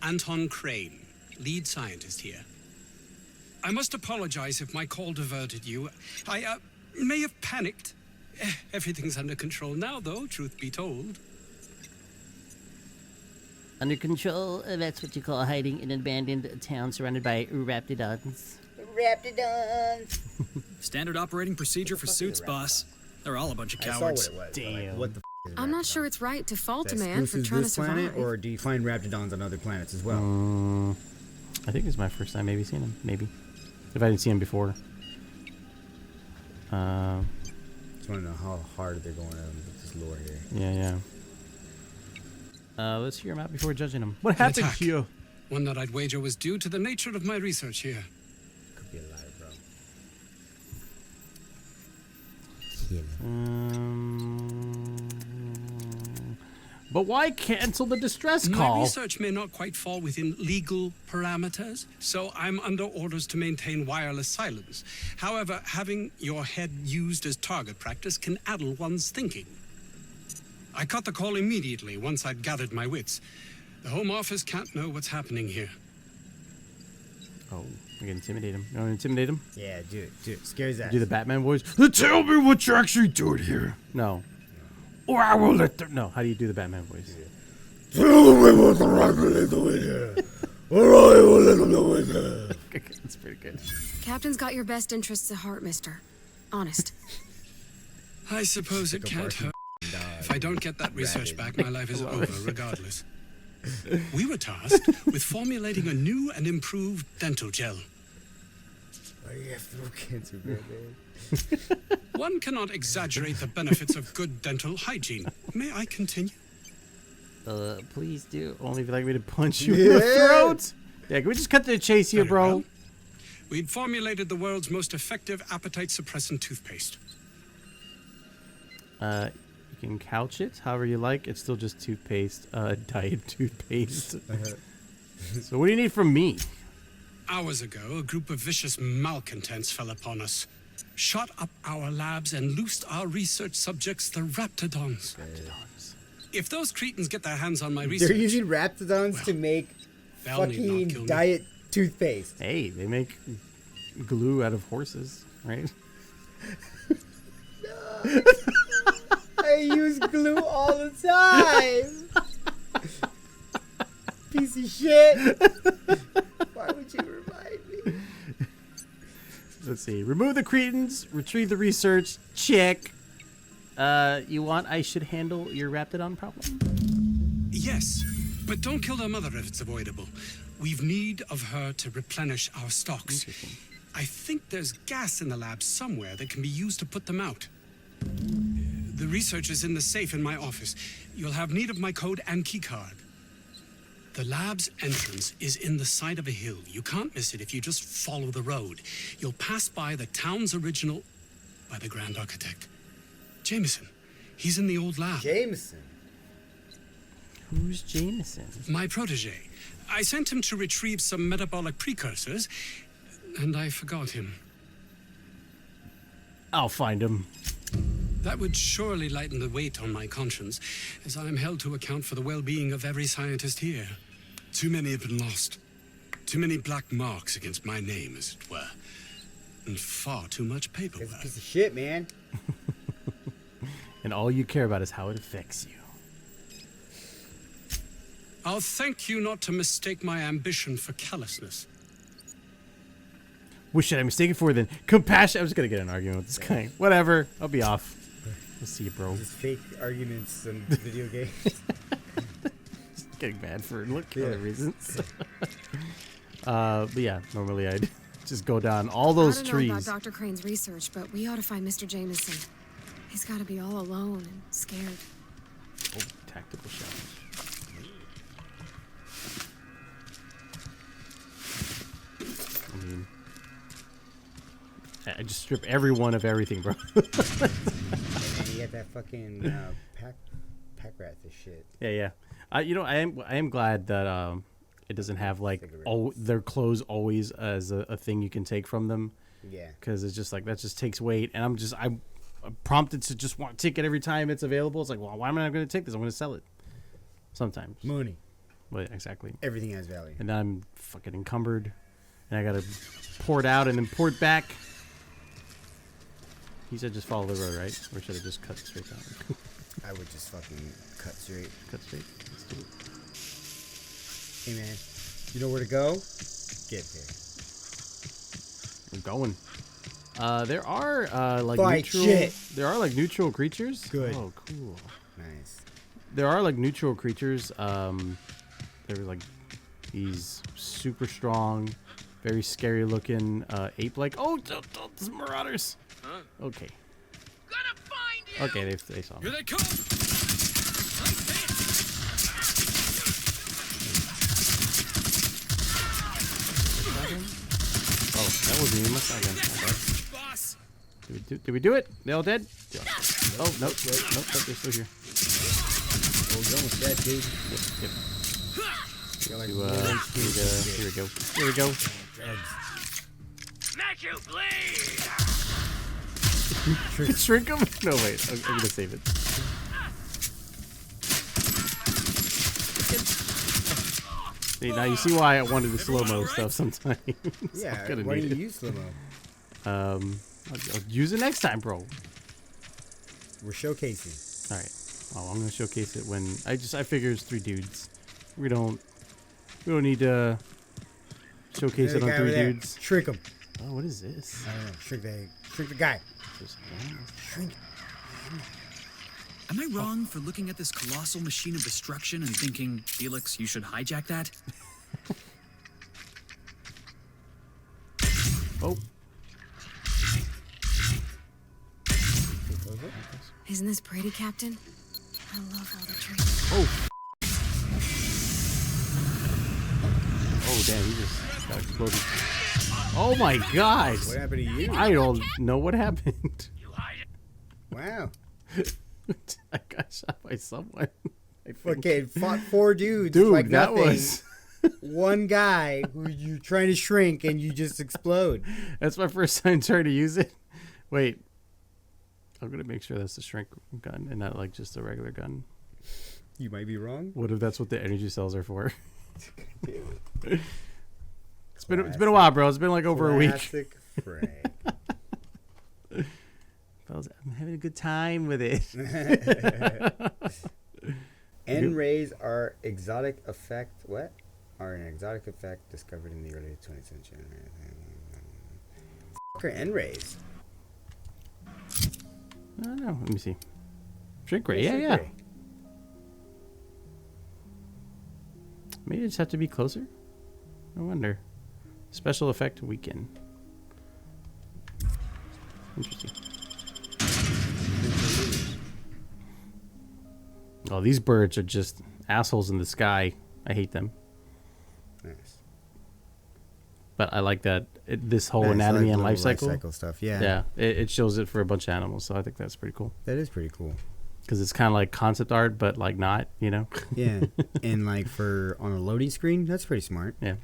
Anton Crane, lead scientist here. I must apologize if my call diverted you. I may have panicked. Everything's under control now, though, truth be told. Under control? That's what you call hiding in an abandoned town surrounded by raptidons. Raptidons! Standard operating procedure for suits, boss. They're all a bunch of I cowards. saw what it was. Damn. Like, what the is I'm not Raptidon? sure it's right to fault a Is that man for exclusive trying to this planet, survive. or do you find Raptidons on other planets as well? I think it's my first time maybe seeing him. Maybe. If I didn't see him before. Just want to know how hard they're going with this lore here. Yeah. Let's hear him out before judging him. What happened here? One that I'd wager was due to the nature of my research here. Could be a lie, bro. But why cancel the distress call? My research may not quite fall within legal parameters, so I'm under orders to maintain wireless silence. However, having your head used as target practice can addle one's thinking. I cut the call immediately once I'd gathered my wits. The Home Office can't know what's happening here. Oh, we can intimidate him. You want to intimidate him? Yeah, do it. Scare his ass. Do the Batman voice. Tell me what you're actually doing here. No. Or I will let them. No, how do you do the Batman voice? Tell me what the actually doing here. Or I will let them know it. That's pretty good. Captain's got your best interests at heart, mister. Honest. I suppose it can't hurt. If I don't get that research back, my life is over regardless. We were tasked with formulating a new and improved dental gel. Why do you have throat cancer, man? One cannot exaggerate the benefits of good dental hygiene. May I continue? Please do. Only if you'd like me to punch you in the throat. Yeah, can we just cut to the chase here, bro? Well, we'd formulated the world's most effective appetite-suppressant toothpaste. You can couch it however you like. It's still just toothpaste, diet toothpaste. So what do you need from me? Hours ago, a group of vicious malcontents fell upon us, shot up our labs, and loosed our research subjects, the Raptidons. If those cretins get their hands on my research... They're using Raptidons to make they'll need not kill fucking me. diet toothpaste. Hey, they make glue out of horses, right? No. I use glue all the time. Piece of shit. Why would you remind me? Let's see. Remove the cretins. Retrieve the research. Check. You want I should handle your Raptidon problem? Yes, but don't kill their mother if it's avoidable. We've need of her to replenish our stocks. I think there's gas in the lab somewhere that can be used to put them out. The research is in the safe in my office. You'll have need of my code and keycard. The lab's entrance is in the side of a hill. You can't miss it if you just follow the road. You'll pass by the town's original by the grand architect. Jameson. He's in the old lab. Jameson? Who's Jameson? My protege. I sent him to retrieve some metabolic precursors, and I forgot him. I'll find him. That would surely lighten the weight on my conscience, as I am held to account for the well-being of every scientist here. Too many have been lost. Too many black marks against my name, as it were. And far too much paperwork. That's a piece of shit, man. And all you care about is how it affects you. I'll thank you not to mistake my ambition for callousness. What should I mistake it for then? Compassion. I was gonna get an argument with this guy. Whatever. I'll be off. We'll see you, bro. Just fake arguments in video games. Just getting bad for other reasons. But yeah, normally I'd just go down all those trees. I don't know about Dr. Crane's research, but we ought to find Mr. Jameson. He's got to be all alone and scared. Oh, tactical challenge. I mean, I just strip everyone of everything, bro. And then you get that fucking pack rat this shit. Yeah. I am glad that it doesn't have like their clothes always as a thing you can take from them. Yeah. Because it's just like that just takes weight, and I'm prompted to just want to take it every time it's available. It's like, well, why am I not going to take this? I'm going to sell it. Sometimes. Money. Well, exactly. Everything has value. And then I'm fucking encumbered, and I got to pour it out and then pour it back. He said just follow the road, right? Or should I just cut straight down? I would just fucking cut straight. Cut straight. Let's do it. Hey, man. You know where to go? Get there. I'm going. There are like Fight neutral. shit. There are like neutral creatures. Good. Oh, cool. Nice. There are like neutral creatures. They're like these super strong, very scary looking ape-like. Oh, those marauders. Huh? Okay. Gonna find you. Okay, they saw me. Here they come. Oh, that wasn't even my shotgun. Boss. Did we do it? They all dead? Yeah. Oh, nope. Nope, they're still here. Oh, you're almost dead, dude. Yep. Like Here we go. Here we go. Make you bleed. Shrink them? No, wait. I'm going to save it. See, now you see why I wanted the slow-mo stuff sometimes. Yeah, why do you use slow-mo? I'll use it next time, bro. We're showcasing. All right. Well, I'm going to showcase it when... I figure it's 3 dudes. We don't need to showcase it on 3 dudes. Shrink them. Oh, what is this? I don't know. Shrink the guy. Shrink. Am I wrong for looking at this colossal machine of destruction and thinking, Felix, you should hijack that? Oh. Isn't this pretty, Captain? I love all the trees. Oh. Oh, damn, he just got exploded. Oh, my God. What happened to you? I don't know what happened. Wow. I got shot by someone. Okay, fought 4 dudes. Dude, like that nothing. was... One guy who you're trying to shrink and you just explode. That's my first time trying to use it. Wait. I'm going to make sure that's the shrink gun and not like just a regular gun. You might be wrong. What if that's what the energy cells are for? It's been a while, bro. It's been like over a week. Classic Frank. I'm having a good time with it. N-rays are exotic effect. What? Are an exotic effect discovered in the early 20th century. F*** are N-rays? I don't know. Let me see. Shrink ray. Shrink Yeah. ray. Maybe it just have to be closer. I wonder. Special effect weekend. Interesting. Oh, these birds are just assholes in the sky. I hate them. Nice. But I like that this whole Nice, anatomy I like and the life life cycle. cycle stuff, yeah. Yeah, it shows it for a bunch of animals, so I think that's pretty cool. That is pretty cool. Because it's kind of like concept art, but like not, you know? Yeah, and like for on a loading screen, that's pretty smart. Yeah.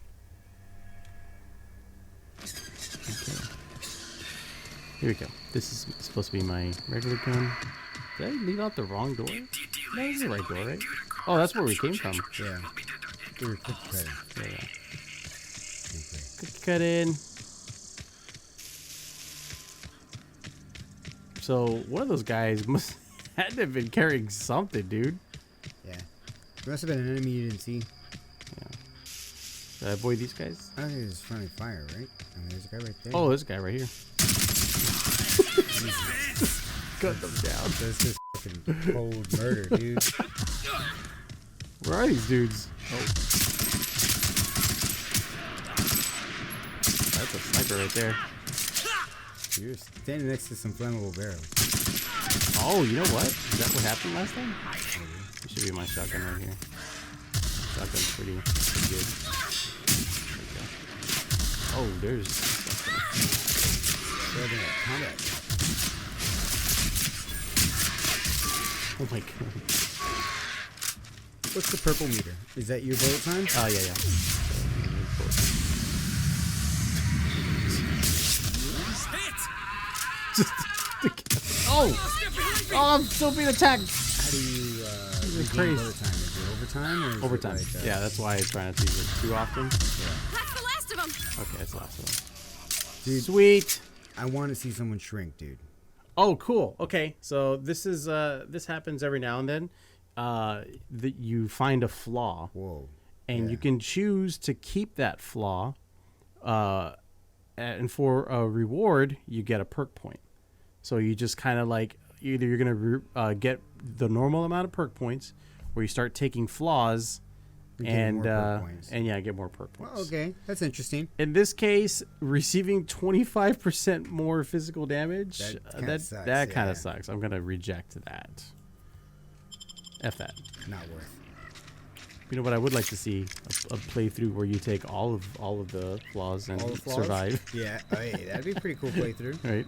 Here we go. This is supposed to be my regular gun. Did I leave out the wrong door? No, this is the right door, right? Oh, that's where we came from. Yeah. We were cookie cutting. Yeah. Cookie cutting. So one of those guys must had to have been carrying something, dude. Yeah. There must have been an enemy you didn't see. Yeah. Should I avoid these guys? I think it's friendly fire, right? I mean, there's a guy right there. Oh, there's a guy right here. Cut them down. That's just fucking cold murder, dude. Where are these dudes? Oh. That's a sniper right there. You're standing next to some flammable barrels. Oh, you know what? Is that what happened last time? It should be my shotgun right here. Shotgun's pretty good. Oh, there's something. Combat. Oh my god. What's the purple meter? Is that your bullet time? Oh, yeah. Oh, I'm still being attacked. How do you regain crazy. bullet time? Is it overtime? Or is Overtime. It like, Yeah, that's why I try not to use it too often. That's the last of them. Okay, that's the last one. Dude, Sweet. I want to see someone shrink, dude. Oh, cool. Okay, so this is this happens every now and then. That you find a flaw. Whoa. And you can choose to keep that flaw. And for a reward, you get a perk point. So you just kind of like either you're gonna get the normal amount of perk points, or you start taking flaws, and yeah, get more perk points. Well, okay, that's interesting. In this case, receiving 25% more physical damage, that kind of sucks. I'm gonna reject that. F that. Not worth. You know what? I would like to see a playthrough where you take all of the flaws and survive. Yeah, hey, that'd be a pretty cool playthrough. Right.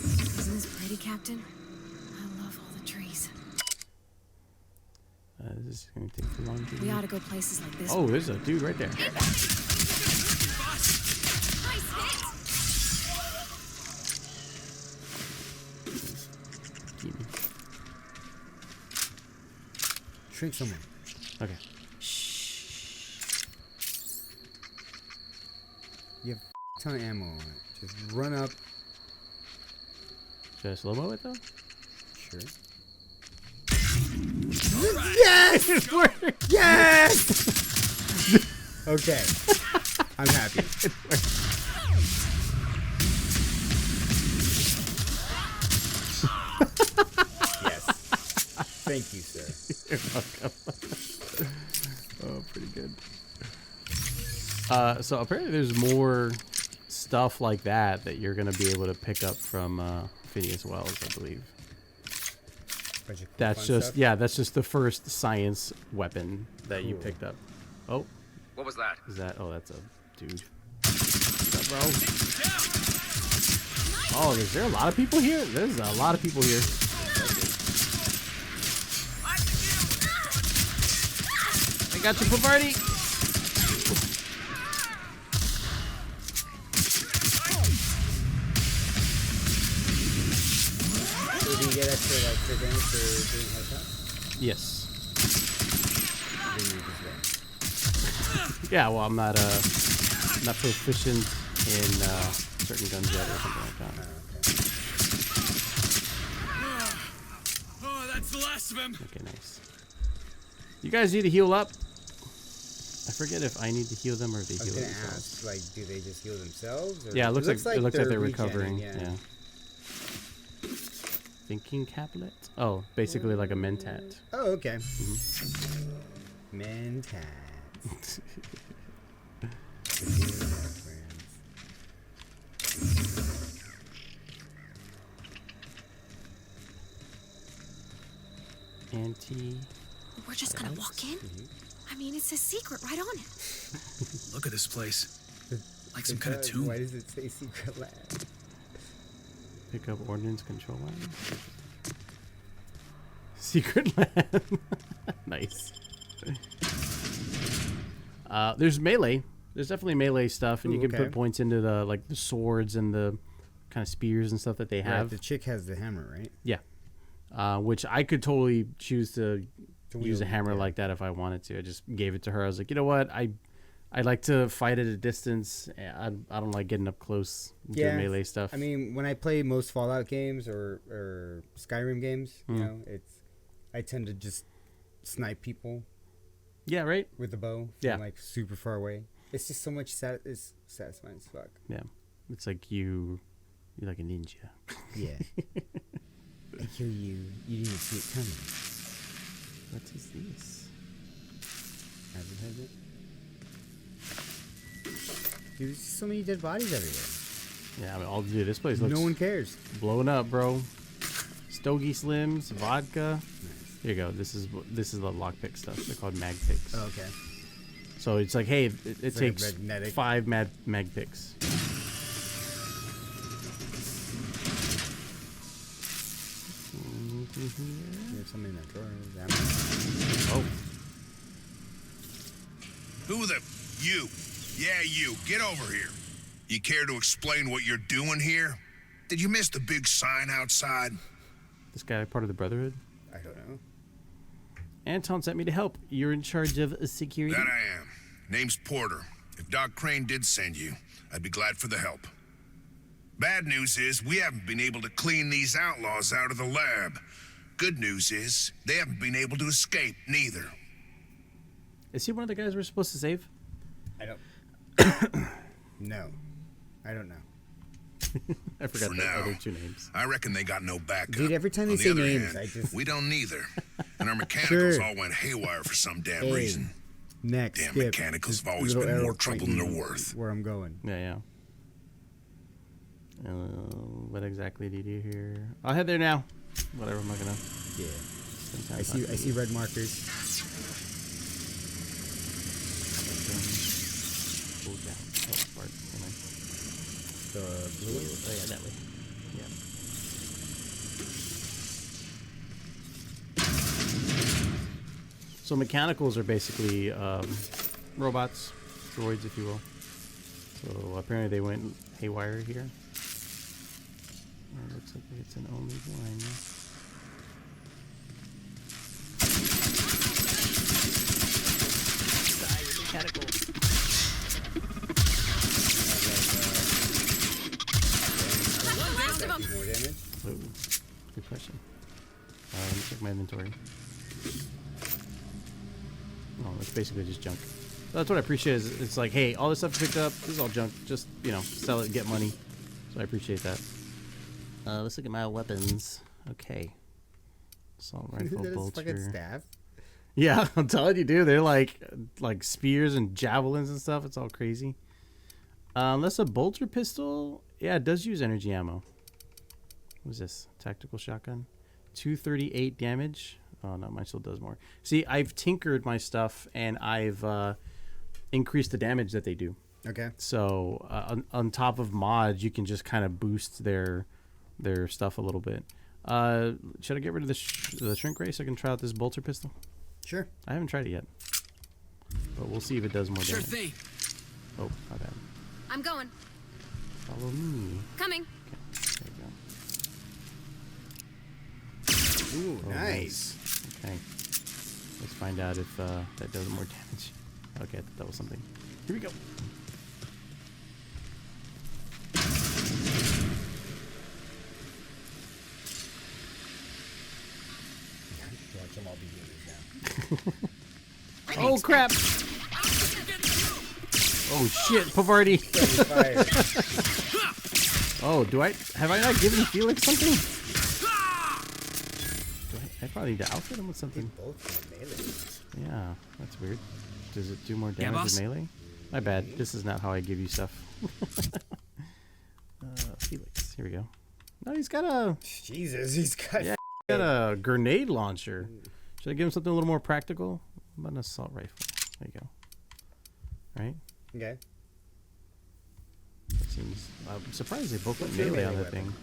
Isn't this pretty, Captain? I love all the trees. This is gonna take too long. We ought to go places like this. Oh, there's a dude right there. Shrink someone. Okay. You have a ton of ammo on it. Just run up. Should I slow-mo it though? Sure. Yes! Yes! Okay. I'm happy. Yes. Thank you, sir. You're welcome. Oh, pretty good. So apparently there's more stuff like that you're going to be able to pick up from Phineas Wells, I believe. That's just that's just the first science weapon that you picked up. Oh, What was that? is that? Oh, that's a dude. What's up, bro? Oh, is there a lot of people here? There's a lot of people here. I got you, party. So do you get extra like crit damage for doing headshots? Yes. Then you just win. Yeah, well, I'm not proficient in certain guns yet or something like that. Oh, that's the last of him. Okay, nice. You guys need to heal up. I forget if I need to heal them or if they heal themselves. Ask, like, do they just heal themselves? Or Yeah, it looks like they're recovering. Yeah. Thinking caplet? Oh, basically like a mentat. Oh, okay. Mentat. We're just gonna walk in? I mean, it says secret right on it. Look at this place. Like some kind of tomb. Why does it say secret lab? Pick up ordnance control line. Secret lab. Nice. There's melee. There's definitely melee stuff, and you can put points into the the swords and the kind of spears and stuff that they have. Right, the chick has the hammer, right? Yeah. Which I could totally choose to use a hammer like that if I wanted to. I just gave it to her. I was like, you know what? I like to fight at a distance. I don't like getting up close doing melee stuff. I mean, when I play most Fallout games or Skyrim games, you know, I tend to just snipe people. Yeah, right. With the bow from like super far away. It's just so much it's satisfying as fuck. Yeah, it's like you're like a ninja. Yeah. I kill you. You didn't see it coming. What is this? Has it? Dude, there's so many dead bodies everywhere. Yeah, I mean, dude, this place looks... No one cares. Blowing up, bro. Stogie Slims, vodka. Nice. Here you go. This is the lockpick stuff. They're called mag picks. Oh, okay. So it's like, hey, it takes like 5 mag picks. There's something in that drawer. Oh. Who the... You. Yeah, you. Get over here. You care to explain what you're doing here? Did you miss the big sign outside? This guy part of the Brotherhood? I don't know. Anton sent me to help. You're in charge of security? That I am. Name's Porter. If Doc Crane did send you, I'd be glad for the help. Bad news is we haven't been able to clean these outlaws out of the lab. Good news is they haven't been able to escape, neither. Is he one of the guys we're supposed to save? I don't... No. I don't know. I forgot the other 2 names. I reckon they got no backup. Dude, every time they say names, I just... We don't neither. And our mechanicals all went haywire for some damn reason. Next, damn mechanicals have always been more trouble than they're worth. Where I'm going. Yeah. What exactly do you do here? I'll head there now. Whatever, I'm not gonna... Yeah. I see red markers. The blue way? Oh yeah, that way. Yeah. So mechanicals are basically robots, droids, if you will. So apparently they went haywire here. It looks like it's an only one. Mechanical. More damage? Ooh, good question. Let me check my inventory. Oh, it's basically just junk. That's what I appreciate. Is it's like, hey, all this stuff picked up, this is all junk. Just, sell it and get money. So I appreciate that. Let's look at my weapons. Okay. Assault rifle, bolter. Fucking staff. Yeah, I'm telling you, dude. They're like spears and javelins and stuff. It's all crazy. Unless a bolter pistol, yeah, it does use energy ammo. What is this? Tactical shotgun. 238 damage. Oh no, mine still does more. See, I've tinkered my stuff and I've increased the damage that they do. Okay. So on top of mods, you can just kind of boost their stuff a little bit. Should I get rid of the shrink ray so I can try out this bolter pistol? Sure. I haven't tried it yet, but we'll see if it does more damage. Sure thing. Oh, my bad. I'm going. Follow me. Coming. Okay, there you go. Ooh, nice. Okay. Let's find out if that does more damage. Okay, I thought that was something. Here we go. Watch them all be gamers now. Oh crap! Oh shit, Pavardi! Oh, have I not given Felix something? I probably need to outfit him with something. They both have melee. Yeah, that's weird. Does it do more damage than melee? My bad. This is not how I give you stuff. Felix, here we go. No, he's got a. Jesus, he's got. Yeah, he's got a grenade launcher. Should I give him something a little more practical? How about an assault rifle? There you go. Right? Okay. That seems. I'm surprised they both went melee on that thing.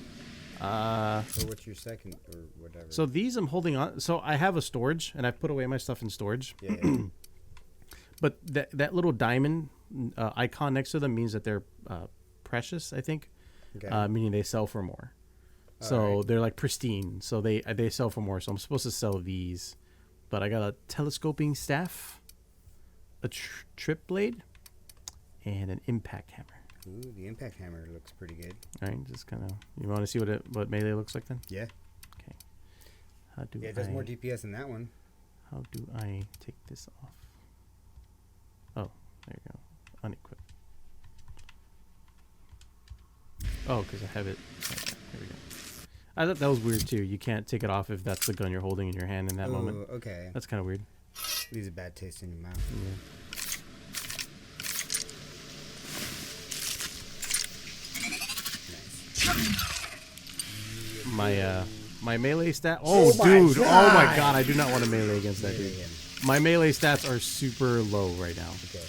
So what's your second or whatever? So these I'm holding on. So I have a storage, and I've put away my stuff in storage. Yeah. But that little diamond icon next to them means that they're precious, I think. Okay. Meaning they sell for more. So they're like pristine. So they sell for more. So I'm supposed to sell these. But I got a telescoping staff, a trip blade, and an impact hammer. Ooh, the impact hammer looks pretty good. All right, just kind of. You want to see what melee looks like then? Yeah. Okay. How do it does more DPS than that one. How do I take this off? Oh, there you go. Unequip. Oh, because I have it. Okay, here we go. I thought that was weird too. You can't take it off if that's the gun you're holding in your hand in that moment. Okay. That's kind of weird. Leaves a bad taste in your mouth. Yeah. My melee stat. Oh, dude! Oh my god! I do not want to melee against that dude. My melee stats are super low right now. Okay.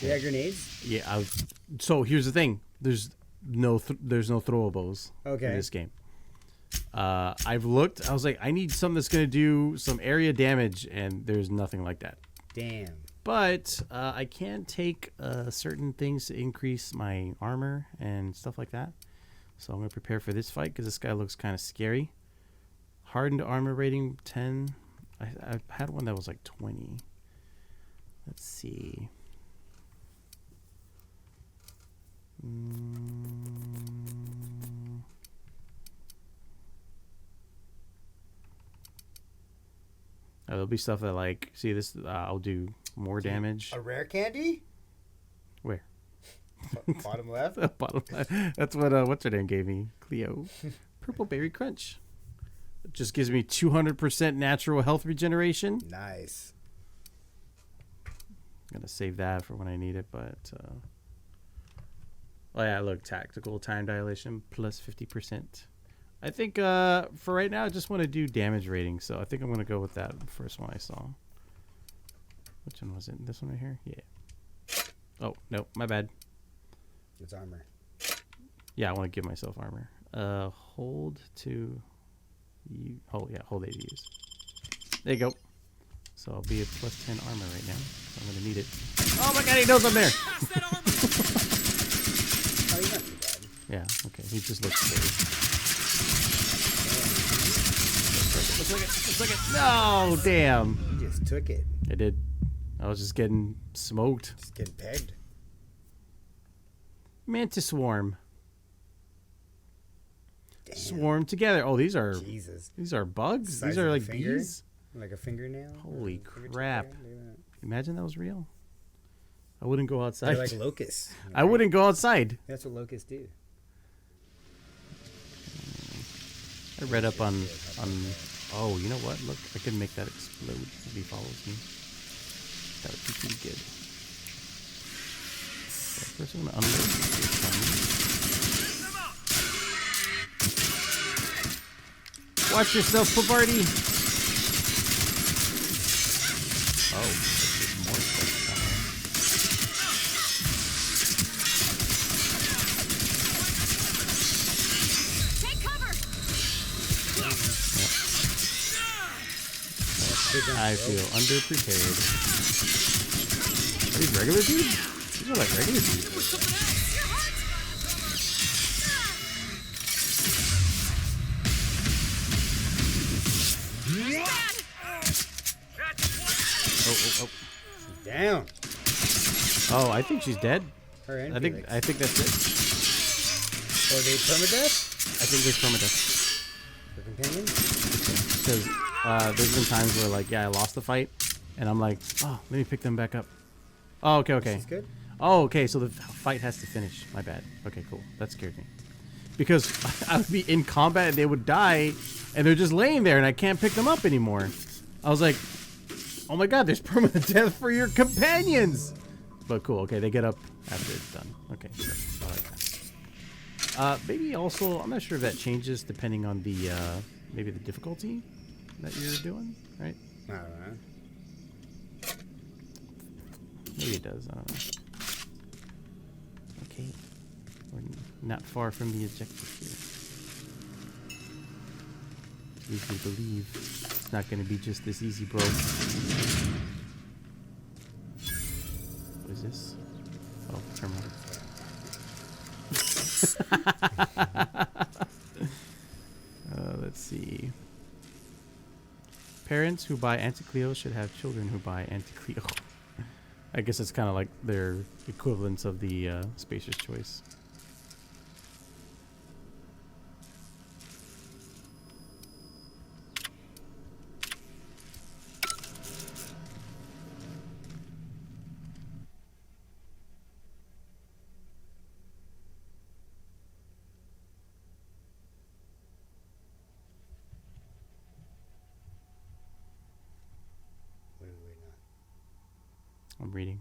You got grenades? Yeah. So here's the thing. There's no throwables in this game. I've looked. I was like, I need something that's gonna do some area damage, and there's nothing like that. Damn. But I can take certain things to increase my armor and stuff like that. So I'm gonna prepare for this fight because this guy looks kind of scary. Hardened armor rating 10. I had one that was like 20. Let's see. There'll be stuff that like, see this, I'll do more damage. A rare candy? Where? Bottom left? Bottom left. That's what, what's her name gave me? Cleo. Purple Berry Crunch. It just gives me 200% natural health regeneration. Nice. I'm going to save that for when I need it, but... Oh yeah, look, tactical time dilation plus 50%. I think for right now, I just want to do damage rating, so I think I'm going to go with that first one I saw. Which one was it? This one right here? Yeah. Oh, no, my bad. It's armor. Yeah, I want to give myself armor. Hold to... Hold A to use. There you go. So I'll be at plus 10 armor right now. So I'm going to need it. Oh my god, he knows I'm there! Oh, you're not too bad. Yeah, okay. He just looks scary. Let's look it. No, damn. You just took it. I did. I was just getting smoked. Just getting pegged. Mantis Swarm. Damn. Swarm together. Oh, these are... Jesus. These are bugs? Size These are of a like finger? bees? Like a fingernail? Holy crap. Imagine that was real. I wouldn't go outside. They're like locusts. Right? I wouldn't go outside. That's what locusts do. I read up on oh, you know what? Look, I can make that explode if he follows me. That would be pretty good. So first I'm gonna unload this. Watch yourself, Pavardi. Oh, there's more stuff coming. Take cover. I feel underprepared. Are these regular dudes? These are like regular dudes. Oh. Down. Oh, I think she's dead. Her and I think that's it. Or they permadeath? I think there's permadeath. For companions? Because there's been times where, like, yeah, I lost the fight, and I'm like, oh, let me pick them back up. Oh, okay. She's good? Oh, okay, so the fight has to finish. My bad. Okay, cool. That scared me. Because I would be in combat and they would die, and they're just laying there, and I can't pick them up anymore. I was like, oh my god, there's permanent death for your companions! But cool, okay, they get up after it's done. Okay, so I like that. Maybe also, I'm not sure if that changes depending on the, maybe the difficulty that you're doing, right? I don't know. Maybe it does, I don't know. Okay, we're not far from the objective here. Leads me to believe it's not going to be just this easy, bro. What is this? Oh, terminal. Let's see. Parents who buy Anti-Cleo should have children who buy Anti-Cleo. I guess it's kind of like their equivalents of the Spacer's Choice. I'm reading.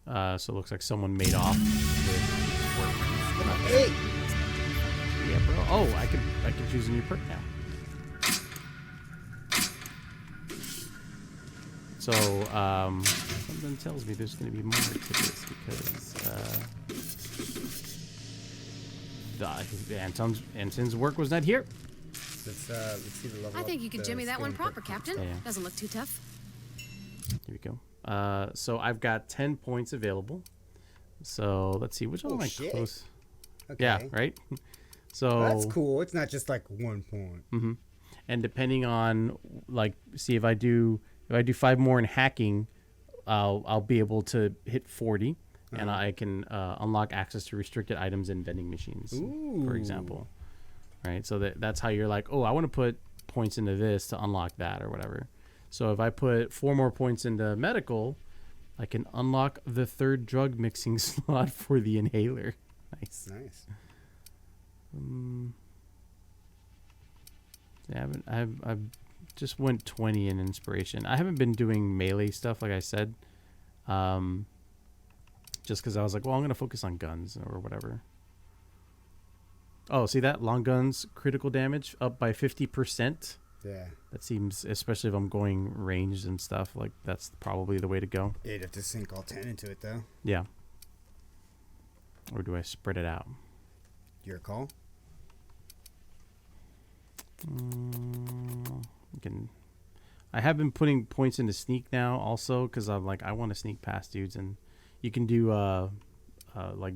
So it looks like someone made off with work. Hey! Yeah, bro. Oh, I can choose a new perk now. So, something tells me there's going to be more to this because Anton's work was not here. Let's see the level. I think you could jimmy that one proper, Captain. Yeah. Doesn't look too tough. Here we go. So I've got 10 points available. So let's see which one am I close. Okay. Yeah, right. So that's cool. It's not just like 1 point. Mm-hmm. And depending on, like, see if I do 5 more in hacking, I'll be able to hit 40, and I can unlock access to restricted items and vending machines, for example. Right. So that's how you're like, oh, I want to put points into this to unlock that or whatever. So if I put 4 more points into medical, I can unlock the 3rd drug mixing slot for the inhaler. Nice. Yeah, I've just went 20 in inspiration. I haven't been doing melee stuff, like I said, just because I was like, well, I'm gonna focus on guns or whatever. Oh, see that? Long guns critical damage up by 50%. Yeah. That seems, especially if I'm going ranged and stuff, like that's probably the way to go. You'd have to sink all 10 into it, though. Yeah. Or do I spread it out? Your call. I have been putting points into sneak now also because I'm like, I want to sneak past dudes, and you can do like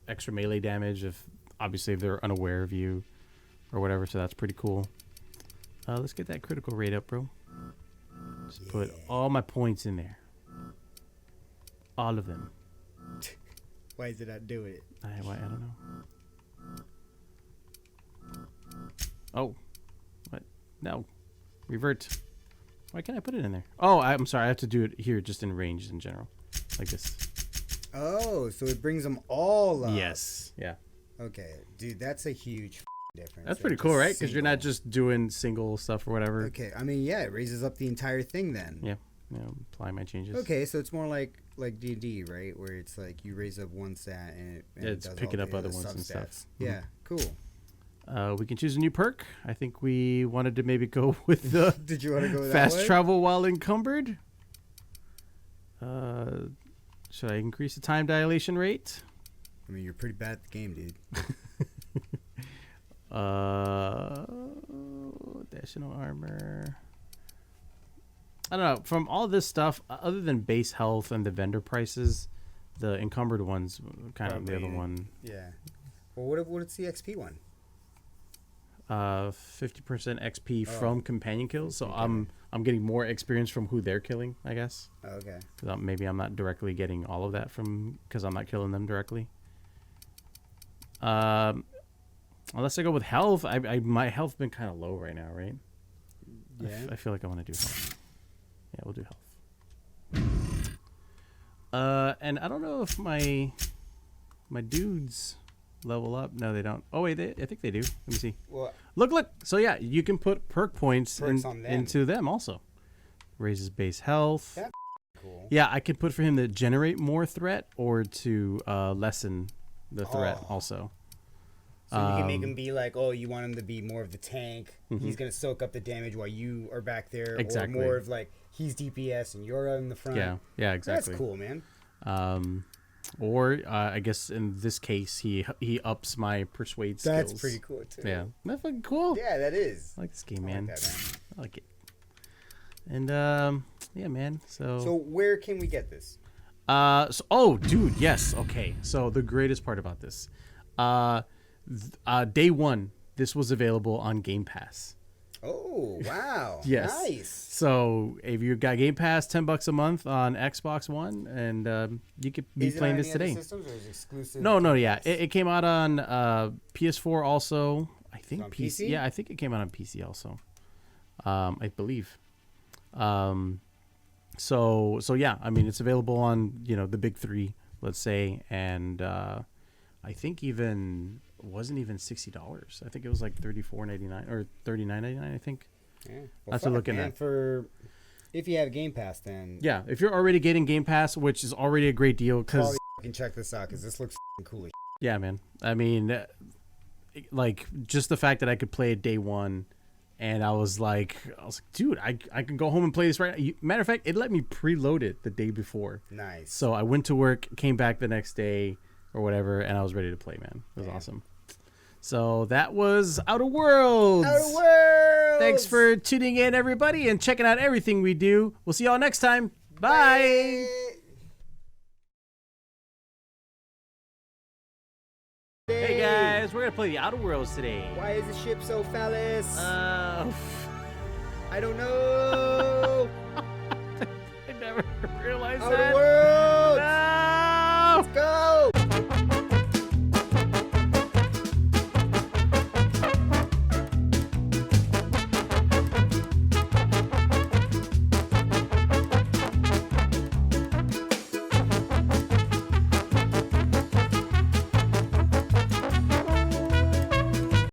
extra melee damage if they're unaware of you or whatever, so that's pretty cool. Let's get that critical rate up, bro. Just put all my points in there. All of them. Why is it not doing it? I don't know. Oh. What? No. Revert. Why can't I put it in there? Oh, I'm sorry. I have to do it here just in range in general. Like this. Oh, so it brings them all up. Yes. Yeah. Okay. Dude, that's a huge difference. That's pretty cool, right? Because you're not just doing single stuff or whatever. Okay. I mean, yeah, it raises up the entire thing then. Yeah. Apply my changes. Okay, so it's more like D&D, right? Where it's like you raise up one stat and it's does picking all up the other ones and stuff. Yeah, cool. We can choose a new perk. I think we wanted to maybe go with the Did you want to go that fast way? travel while encumbered. Should I increase the time dilation rate? I mean, you're pretty bad at the game, dude. Additional armor. I don't know. From all this stuff, other than base health and the vendor prices, the encumbered one's kind of the other one. Yeah. Well, what's the XP one? 50% XP from companion kills. So I'm getting more experience from who they're killing, I guess. Okay. Maybe I'm not directly getting all of that from because I'm not killing them directly. Unless I go with health, my health's been kind of low right now, right? Yeah. I feel like I want to do health. Yeah, we'll do health. And I don't know if my dudes level up. No, they don't. Oh wait, I think they do. Let me see. What? Look. So yeah, you can put perk points into them also. Raises base health. That's cool. Yeah, I could put for him to generate more threat or to lessen the threat also. So you can make him be like, oh, you want him to be more of the tank. He's going to soak up the damage while you are back there. Exactly. Or more of like, he's DPS and you're out in the front. Yeah, exactly. That's cool, man. Or I guess in this case, he ups my persuade skills. That's pretty cool, too. Yeah. That's fucking cool. Yeah, that is. I like this game, man. I like that, man. I like it. And, yeah, man. So where can we get this? Oh, dude, yes. Okay. So the greatest part about this. Day one, this was available on Game Pass. Oh, wow. Yes. Nice. So if you got Game Pass, $10 a month on Xbox One, and you could be playing this today. Systems or is it exclusive? No, yeah. It came out on PS4 also. I think PC. Yeah, I think it came out on PC also. I believe. So yeah, I mean it's available on the big three, let's say, and I think even wasn't even $60. I think it was like $34.99 or $39.99. I think. Yeah. Well, that's a look at that. If you have Game Pass, then yeah, if you're already getting Game Pass, which is already a great deal, because you can check this out because this looks cool as yeah, man. I mean, like just the fact that I could play it day one. And I was like, dude, I can go home and play this right now. Matter of fact, it let me preload it the day before. Nice. So I went to work, came back the next day or whatever, and I was ready to play, man. It was awesome. So that was Outer Worlds. Outer Worlds. Thanks for tuning in, everybody, and checking out everything we do. We'll see y'all next time. Bye. Hey guys, we're gonna play the Outer Worlds today. Why is the ship so phallus? I don't know. I never realized Outer